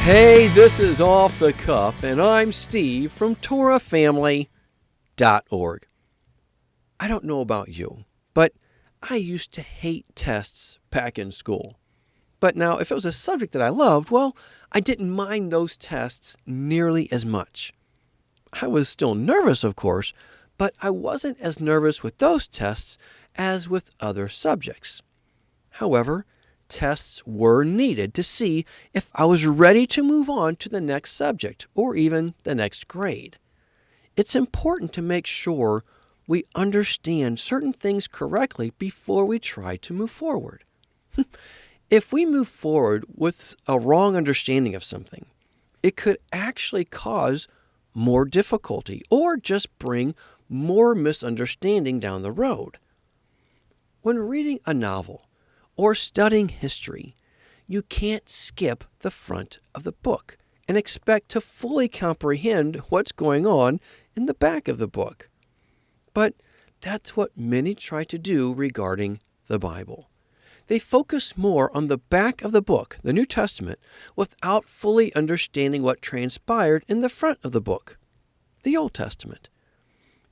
Hey, this is Off the Cuff, and I'm Steve from TorahFamily.org. I don't know about you, but I used to hate tests back in school. But now, if it was a subject that I loved, well, I didn't mind those tests nearly as much. I was still nervous, of course, but I wasn't as nervous with those tests as with other subjects. However, tests were needed to see if I was ready to move on to the next subject or even the next grade. It's important to make sure we understand certain things correctly before we try to move forward. If we move forward with a wrong understanding of something, it could actually cause more difficulty or just bring more misunderstanding down the road. When reading a novel or studying history, you can't skip the front of the book and expect to fully comprehend what's going on in the back of the book. But that's what many try to do regarding the Bible. They focus more on the back of the book, the New Testament, without fully understanding what transpired in the front of the book, the Old Testament.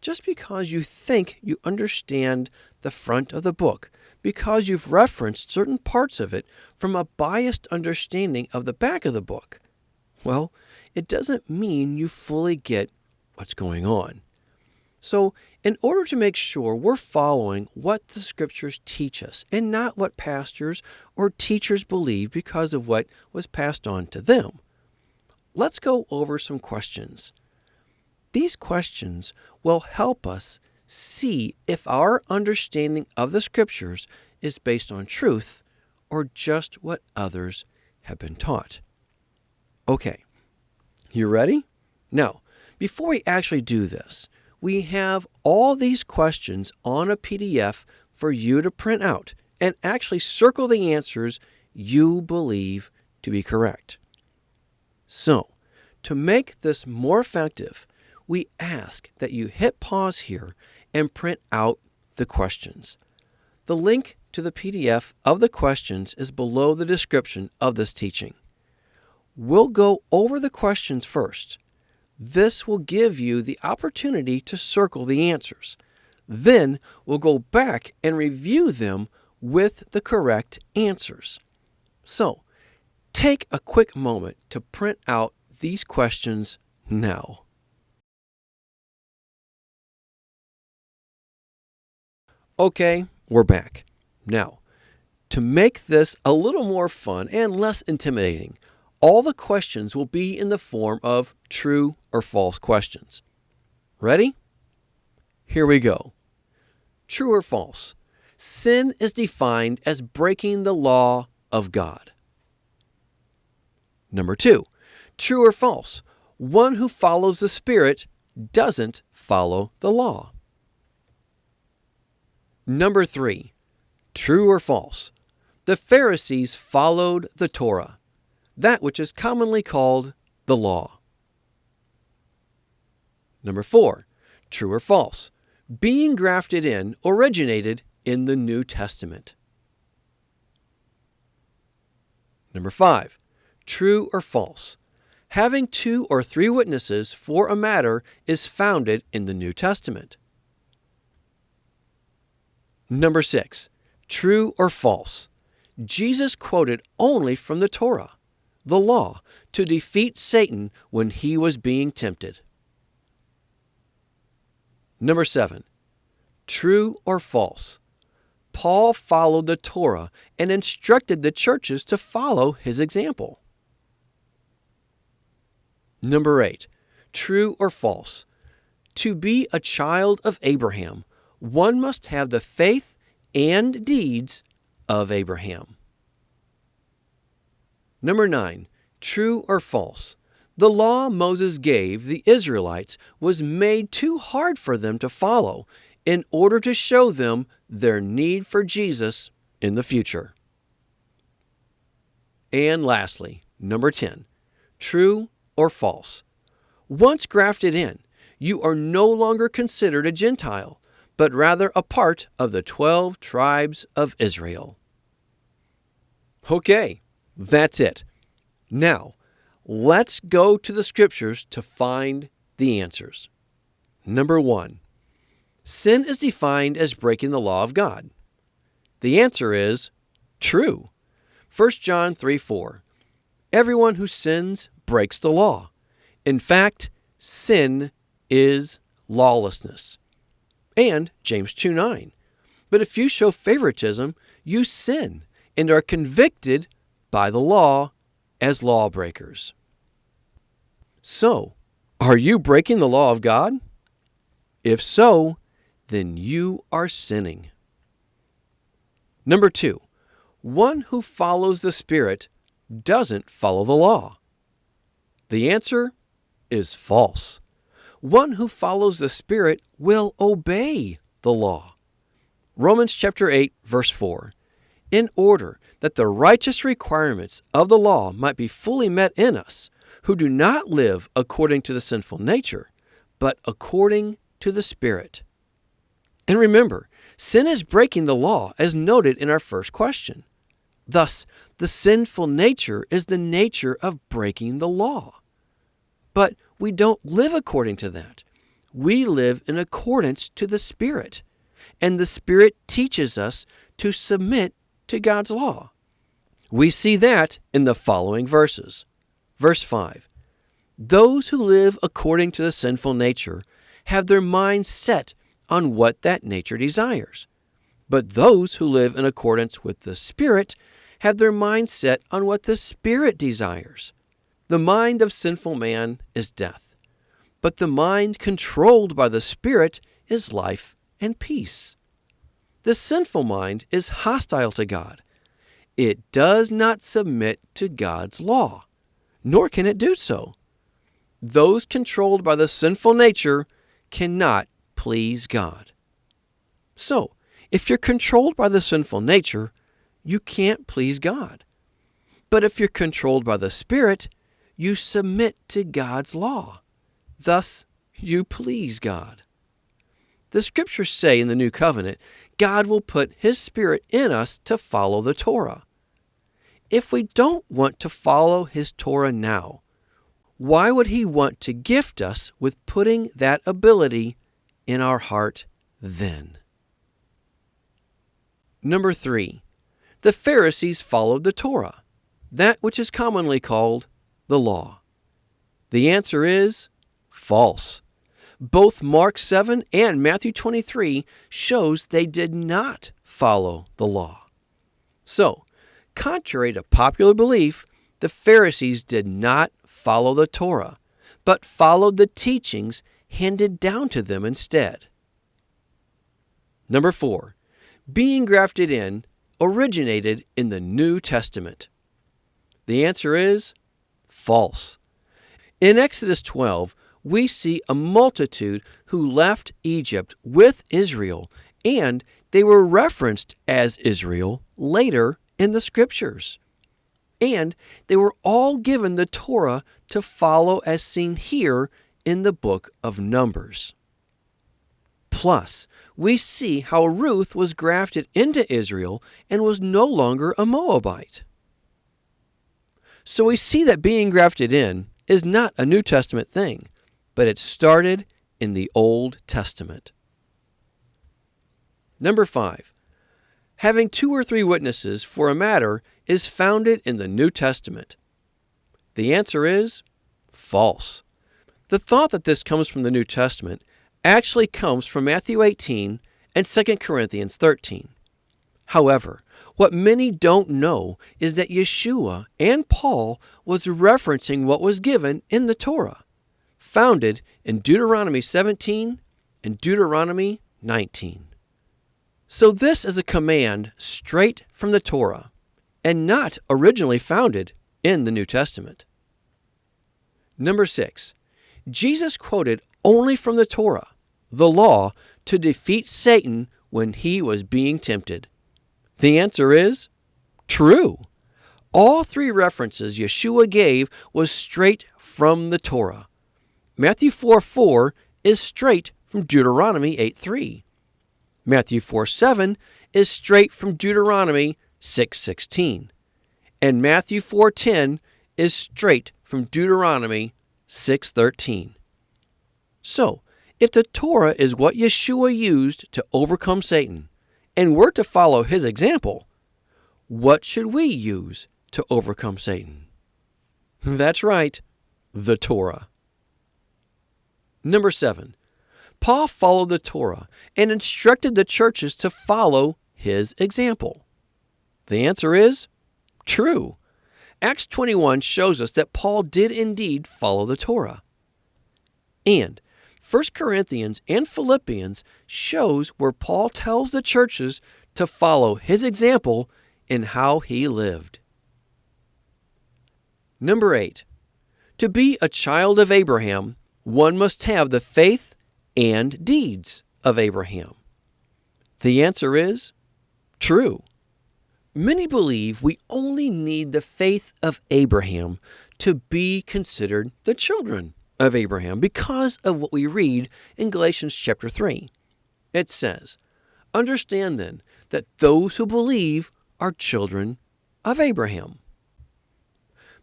Just because you think you understand the front of the book, because you've referenced certain parts of it from a biased understanding of the back of the book, well, it doesn't mean you fully get what's going on. So, in order to make sure we're following what the Scriptures teach us and not what pastors or teachers believe because of what was passed on to them, let's go over some questions. These questions will help us see if our understanding of the Scriptures is based on truth or just what others have been taught. Okay, you ready? Now, before we actually do this, we have all these questions on a PDF for you to print out and actually circle the answers you believe to be correct. So, to make this more effective, we ask that you hit pause here and print out the questions. The link to the PDF of the questions is below the description of this teaching. We'll go over the questions first. This will give you the opportunity to circle the answers. Then we'll go back and review them with the correct answers. So, take a quick moment to print out these questions now. Okay, we're back. Now, to make this a little more fun and less intimidating, all the questions will be in the form of true or false questions. Ready? Here we go. True or false? Sin is defined as breaking the law of God. Number 2. True or false? One who follows the Spirit doesn't follow the law. Number 3. True or false? The Pharisees followed the Torah, that which is commonly called the law. Number 4. True or false? Being grafted in originated in the New Testament. Number 5. True or false? Having 2 or 3 witnesses for a matter is founded in the New Testament. Number 6. True or false? Jesus quoted only from the Torah, the law, to defeat Satan when he was being tempted. Number 7. True or false? Paul followed the Torah and instructed the churches to follow his example. Number 8. True or false? To be a child of Abraham, one must have the faith and deeds of Abraham. Number 9. True or false? The law Moses gave the Israelites was made too hard for them to follow in order to show them their need for Jesus in the future. And lastly, number 10. True or false? Once grafted in, you are no longer considered a Gentile, but rather a part of the 12 tribes of Israel. Okay, that's it. Now, let's go to the scriptures to find the answers. Number 1, sin is defined as breaking the law of God. The answer is true. 1 John 3:4. Everyone who sins breaks the law. In fact, sin is lawlessness. And James 2:9. But if you show favoritism, you sin and are convicted by the law as lawbreakers. So, are you breaking the law of God? If so, then you are sinning. Number 2, one who follows the Spirit doesn't follow the law. The answer is false. One who follows the Spirit will obey the law. Romans chapter 8, verse 4. In order that the righteous requirements of the law might be fully met in us, who do not live according to the sinful nature, but according to the Spirit. And remember, sin is breaking the law as noted in our first question. Thus, the sinful nature is the nature of breaking the law. But we don't live according to that. We live in accordance to the Spirit, and the Spirit teaches us to submit to God's law. We see that in the following verses. Verse 5, those who live according to the sinful nature have their minds set on what that nature desires. But those who live in accordance with the Spirit have their mind set on what the Spirit desires. The mind of sinful man is death, but the mind controlled by the Spirit is life and peace. The sinful mind is hostile to God. It does not submit to God's law, nor can it do so. Those controlled by the sinful nature cannot please God. So, if you're controlled by the sinful nature, you can't please God. But if you're controlled by the Spirit, you submit to God's law. Thus, you please God. The scriptures say in the New Covenant, God will put His Spirit in us to follow the Torah. If we don't want to follow His Torah now, why would He want to gift us with putting that ability in our heart then? Number 3, the Pharisees followed the Torah, that which is commonly called the law. The answer is false. Both Mark 7 and Matthew 23 shows they did not follow the law. So, contrary to popular belief, the Pharisees did not follow the Torah, but followed the teachings handed down to them instead. Number 4, being grafted in originated in the New Testament. The answer is false. In Exodus 12, we see a multitude who left Egypt with Israel, and they were referenced as Israel later in the scriptures. And they were all given the Torah to follow as seen here in the book of Numbers. Plus, we see how Ruth was grafted into Israel and was no longer a Moabite. So we see that being grafted in is not a New Testament thing, but it started in the Old Testament. Number 5, having 2 or 3 witnesses for a matter is founded in the New Testament. The answer is false. The thought that this comes from the New Testament actually comes from Matthew 18 and 2 Corinthians 13. However, what many don't know is that Yeshua and Paul was referencing what was given in the Torah, founded in Deuteronomy 17 and Deuteronomy 19. So this is a command straight from the Torah and not originally founded in the New Testament. Number 6, Jesus quoted only from the Torah, the law, to defeat Satan when he was being tempted. The answer is true. All 3 references Yeshua gave was straight from the Torah. Matthew 4:4 is straight from Deuteronomy 8:3. Matthew 4:7 is straight from Deuteronomy 6:16. And Matthew 4:10 is straight from Deuteronomy 6:13. So, if the Torah is what Yeshua used to overcome Satan, and we're to follow his example, what should we use to overcome Satan? That's right, the Torah. Number 7, Paul followed the Torah and instructed the churches to follow his example. The answer is true. Acts 21 shows us that Paul did indeed follow the Torah. And 1 Corinthians and Philippians shows where Paul tells the churches to follow his example in how he lived. Number 8, to be a child of Abraham, one must have the faith and deeds of Abraham. The answer is true. Many believe we only need the faith of Abraham to be considered the children of Abraham because of what we read in Galatians chapter 3. It says, "Understand then that those who believe are children of Abraham."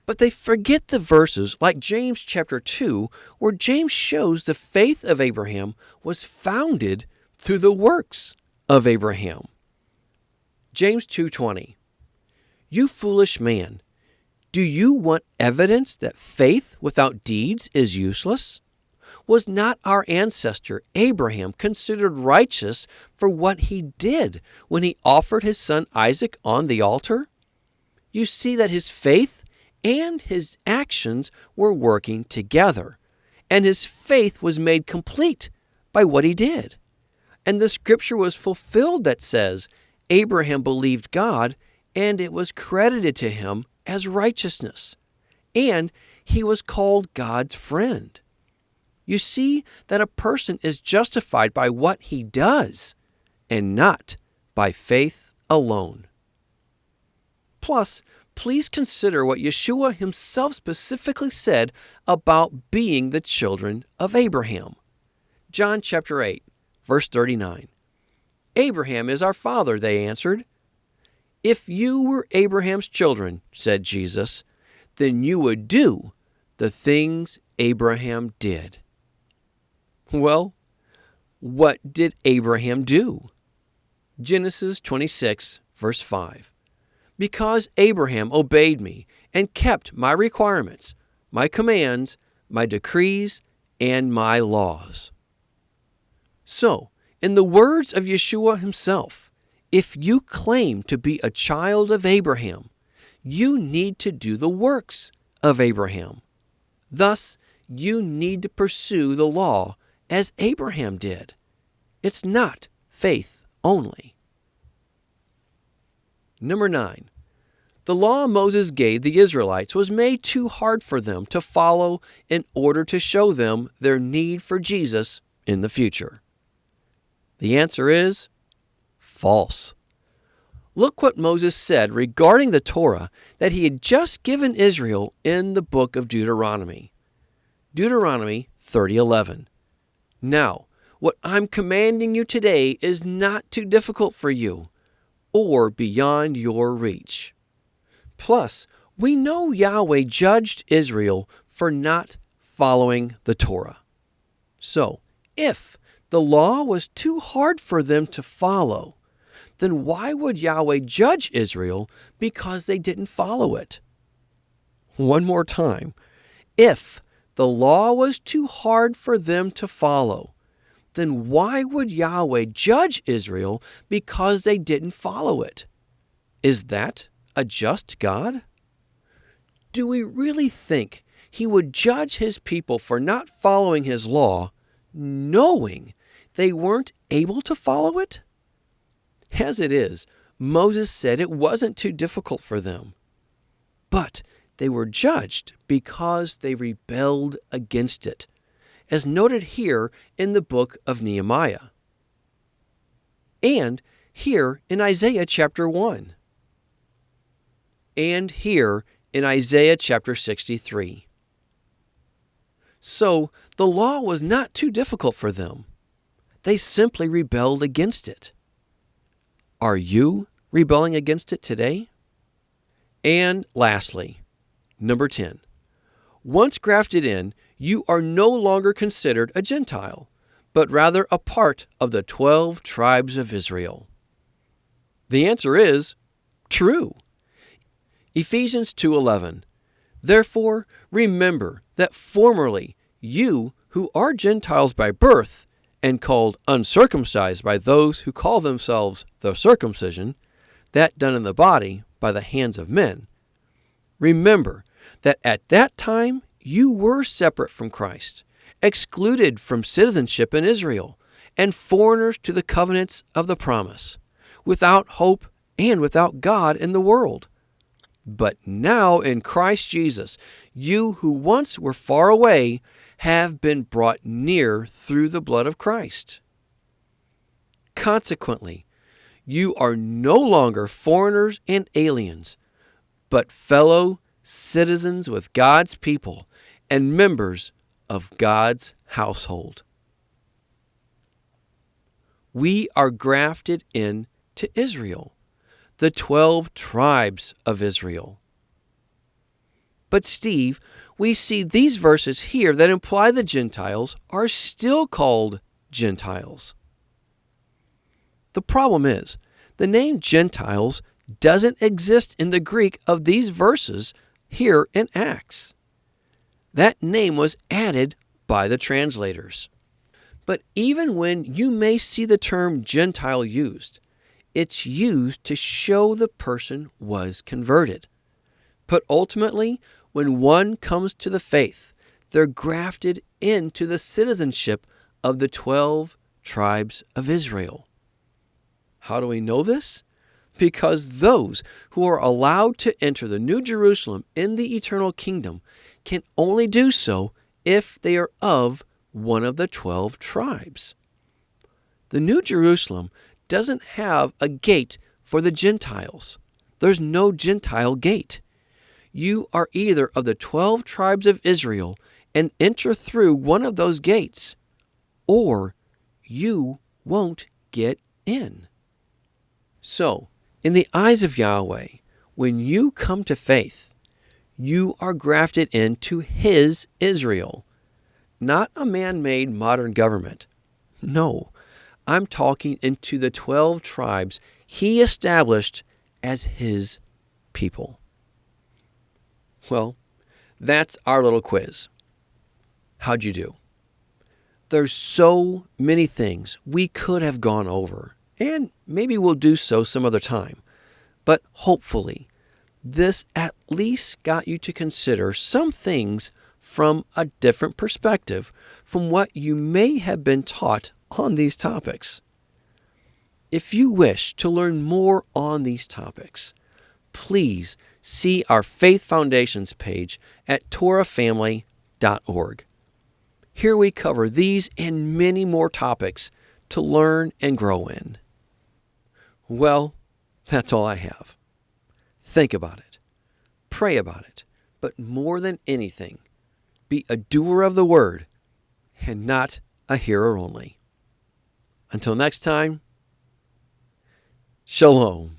But they forget the verses like James chapter 2, where James shows the faith of Abraham was founded through the works of Abraham. James 2:20, "You foolish man, do you want evidence that faith without deeds is useless? Was not our ancestor Abraham considered righteous for what he did when he offered his son Isaac on the altar? You see that his faith and his actions were working together, and his faith was made complete by what he did. And the scripture was fulfilled that says, Abraham believed God, and it was credited to him as righteousness, and he was called God's friend." You see that a person is justified by what he does, and not by faith alone. Plus, please consider what Yeshua himself specifically said about being the children of Abraham. John chapter 8, verse 39. "Abraham is our father," they answered. "If you were Abraham's children," said Jesus, "then you would do the things Abraham did." Well, what did Abraham do? Genesis 26, verse 5. "Because Abraham obeyed me and kept my requirements, my commands, my decrees, and my laws." So, in the words of Yeshua himself, if you claim to be a child of Abraham, you need to do the works of Abraham. Thus, you need to pursue the law as Abraham did. It's not faith only. Number 9, the law Moses gave the Israelites was made too hard for them to follow in order to show them their need for Jesus in the future. The answer is false. Look what Moses said regarding the Torah that he had just given Israel in the book of Deuteronomy. Deuteronomy 30:11. "Now, what I'm commanding you today is not too difficult for you or beyond your reach." Plus, we know Yahweh judged Israel for not following the Torah. So, if the law was too hard for them to follow, then why would Yahweh judge Israel because they didn't follow it? One more time. If the law was too hard for them to follow, then why would Yahweh judge Israel because they didn't follow it? Is that a just God? Do we really think he would judge his people for not following his law, knowing they weren't able to follow it? As it is, Moses said it wasn't too difficult for them. But they were judged because they rebelled against it, as noted here in the book of Nehemiah. And here in Isaiah chapter 1. And here in Isaiah chapter 63. So the law was not too difficult for them. They simply rebelled against it. Are you rebelling against it today? And lastly, number 10. Once grafted in, you are no longer considered a Gentile, but rather a part of the 12 tribes of Israel. The answer is true. Ephesians 2:11. Therefore, remember that formerly you who are Gentiles by birth and called uncircumcised by those who call themselves the circumcision, that done in the body by the hands of men, remember that at that time you were separate from Christ, excluded from citizenship in Israel, and foreigners to the covenants of the promise, without hope and without God in the world. But now in Christ Jesus, you who once were far away have been brought near through the blood of Christ. Consequently, you are no longer foreigners and aliens, but fellow citizens with God's people and members of God's household. We are grafted in to Israel, the 12 tribes of Israel. But Steve, we see these verses here that imply the Gentiles are still called Gentiles. The problem is, the name Gentiles doesn't exist in the Greek of these verses here in Acts. That name was added by the translators. But even when you may see the term Gentile used, it's used to show the person was converted. But ultimately, when one comes to the faith, they're grafted into the citizenship of the 12 tribes of Israel. How do we know this? Because those who are allowed to enter the New Jerusalem in the eternal kingdom can only do so if they are of one of the 12 tribes. The New Jerusalem doesn't have a gate for the Gentiles. There's no Gentile gate. You are either of the 12 tribes of Israel and enter through one of those gates, or you won't get in. So, in the eyes of Yahweh, when you come to faith, you are grafted into His Israel, not a man-made modern government. No, I'm talking into the 12 tribes He established as His people. Well, that's our little quiz. How'd you do? There's so many things we could have gone over, and maybe we'll do so some other time. But hopefully, this at least got you to consider some things from a different perspective from what you may have been taught on these topics. If you wish to learn more on these topics, please see our Faith Foundations page at torahfamily.org. Here we cover these and many more topics to learn and grow in. Well, that's all I have. Think about it. Pray about it. But more than anything, be a doer of the word and not a hearer only. Until next time, Shalom.